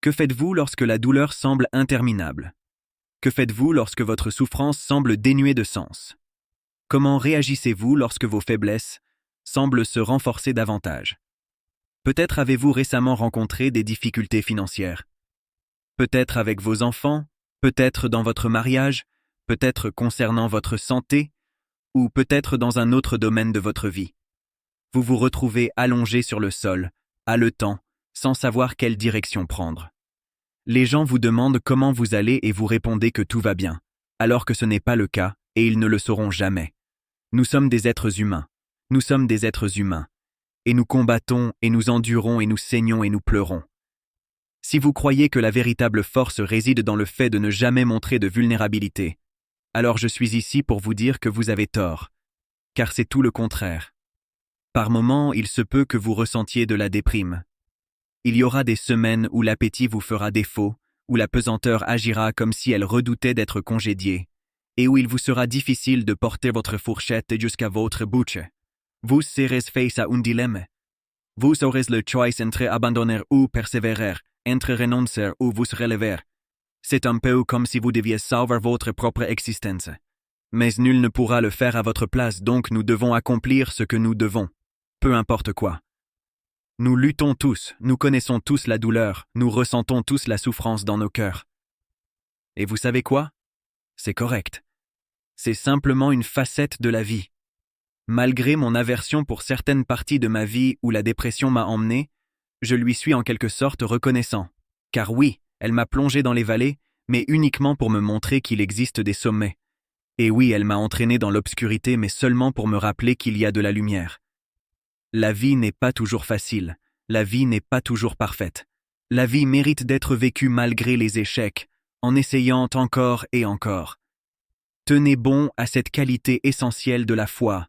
Que faites-vous lorsque la douleur semble interminable? Que faites-vous lorsque votre souffrance semble dénuée de sens? Comment réagissez-vous lorsque vos faiblesses semblent se renforcer davantage? Peut-être avez-vous récemment rencontré des difficultés financières. Peut-être avec vos enfants, peut-être dans votre mariage, peut-être concernant votre santé, ou peut-être dans un autre domaine de votre vie. Vous vous retrouvez allongé sur le sol, haletant, sans savoir quelle direction prendre. Les gens vous demandent comment vous allez et vous répondez que tout va bien, alors que ce n'est pas le cas et ils ne le sauront jamais. Nous sommes des êtres humains. Nous sommes des êtres humains. Et nous combattons et nous endurons et nous saignons et nous pleurons. Si vous croyez que la véritable force réside dans le fait de ne jamais montrer de vulnérabilité, alors je suis ici pour vous dire que vous avez tort, car c'est tout le contraire. Par moments, il se peut que vous ressentiez de la déprime. Il y aura des semaines où l'appétit vous fera défaut, où la pesanteur agira comme si elle redoutait d'être congédiée, et où il vous sera difficile de porter votre fourchette jusqu'à votre bouche. Vous serez face à un dilemme. Vous aurez le choix entre abandonner ou persévérer, entre renoncer ou vous relever. C'est un peu comme si vous deviez sauver votre propre existence. Mais nul ne pourra le faire à votre place, donc nous devons accomplir ce que nous devons. Peu importe quoi. Nous luttons tous, nous connaissons tous la douleur, nous ressentons tous la souffrance dans nos cœurs. Et vous savez quoi? C'est correct. C'est simplement une facette de la vie. Malgré mon aversion pour certaines parties de ma vie où la dépression m'a emmené, je lui suis en quelque sorte reconnaissant. Car oui, elle m'a plongé dans les vallées, mais uniquement pour me montrer qu'il existe des sommets. Et oui, elle m'a entraîné dans l'obscurité, mais seulement pour me rappeler qu'il y a de la lumière. La vie n'est pas toujours facile, la vie n'est pas toujours parfaite. La vie mérite d'être vécue malgré les échecs, en essayant encore et encore. Tenez bon à cette qualité essentielle de la foi.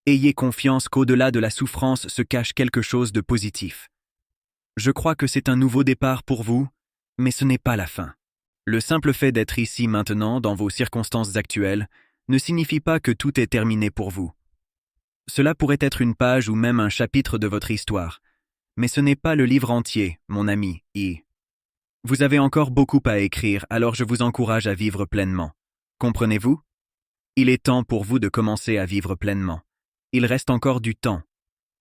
Ayez confiance qu'au-delà de la souffrance se cache quelque chose de positif. Je crois que c'est un nouveau départ pour vous, mais ce n'est pas la fin. Le simple fait d'être ici maintenant, dans vos circonstances actuelles, ne signifie pas que tout est terminé pour vous. Cela pourrait être une page ou même un chapitre de votre histoire, mais ce n'est pas le livre entier, mon ami, Vous avez encore beaucoup à écrire, alors je vous encourage à vivre pleinement. Comprenez-vous? Il est temps pour vous de commencer à vivre pleinement. Il reste encore du temps.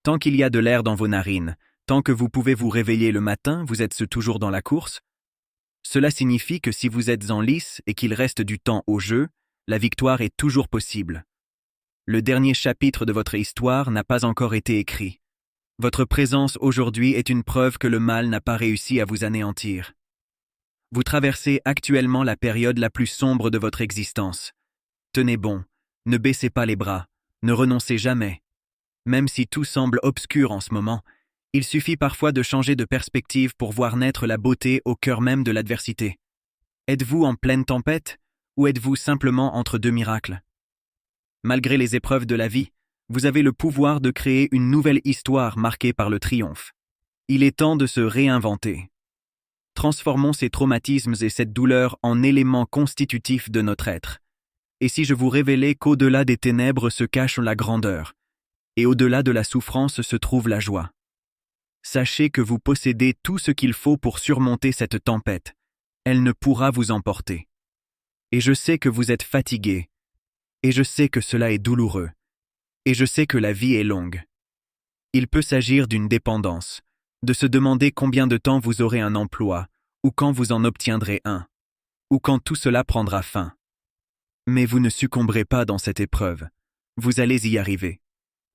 Tant qu'il y a de l'air dans vos narines, tant que vous pouvez vous réveiller le matin, vous êtes toujours dans la course. Cela signifie que si vous êtes en lice et qu'il reste du temps au jeu, la victoire est toujours possible. Le dernier chapitre de votre histoire n'a pas encore été écrit. Votre présence aujourd'hui est une preuve que le mal n'a pas réussi à vous anéantir. Vous traversez actuellement la période la plus sombre de votre existence. Tenez bon, ne baissez pas les bras, ne renoncez jamais. Même si tout semble obscur en ce moment, il suffit parfois de changer de perspective pour voir naître la beauté au cœur même de l'adversité. Êtes-vous en pleine tempête, ou êtes-vous simplement entre deux miracles? Malgré les épreuves de la vie, vous avez le pouvoir de créer une nouvelle histoire marquée par le triomphe. Il est temps de se réinventer. Transformons ces traumatismes et cette douleur en éléments constitutifs de notre être. Et si je vous révélais qu'au-delà des ténèbres se cache la grandeur, et au-delà de la souffrance se trouve la joie? Sachez que vous possédez tout ce qu'il faut pour surmonter cette tempête. Elle ne pourra vous emporter. Et je sais que vous êtes fatigué, et je sais que cela est douloureux, et je sais que la vie est longue. Il peut s'agir d'une dépendance, de se demander combien de temps vous aurez un emploi, ou quand vous en obtiendrez un, ou quand tout cela prendra fin. Mais vous ne succomberez pas dans cette épreuve. Vous allez y arriver.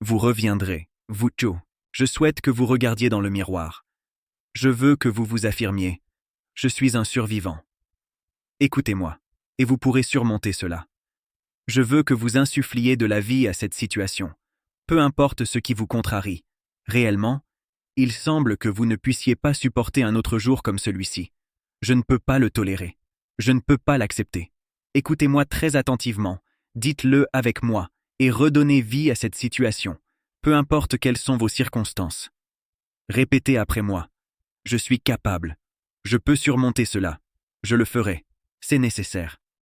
Vous reviendrez, vous two. Je souhaite que vous regardiez dans le miroir. Je veux que vous vous affirmiez. Je suis un survivant. Écoutez-moi, et vous pourrez surmonter cela. Je veux que vous insuffliez de la vie à cette situation. Peu importe ce qui vous contrarie. Réellement, il semble que vous ne puissiez pas supporter un autre jour comme celui-ci. Je ne peux pas le tolérer. Je ne peux pas l'accepter. Écoutez-moi très attentivement, dites-le avec moi, et redonnez vie à cette situation, peu importe quelles sont vos circonstances. Répétez après moi. Je suis capable. Je peux surmonter cela. Je le ferai. C'est nécessaire.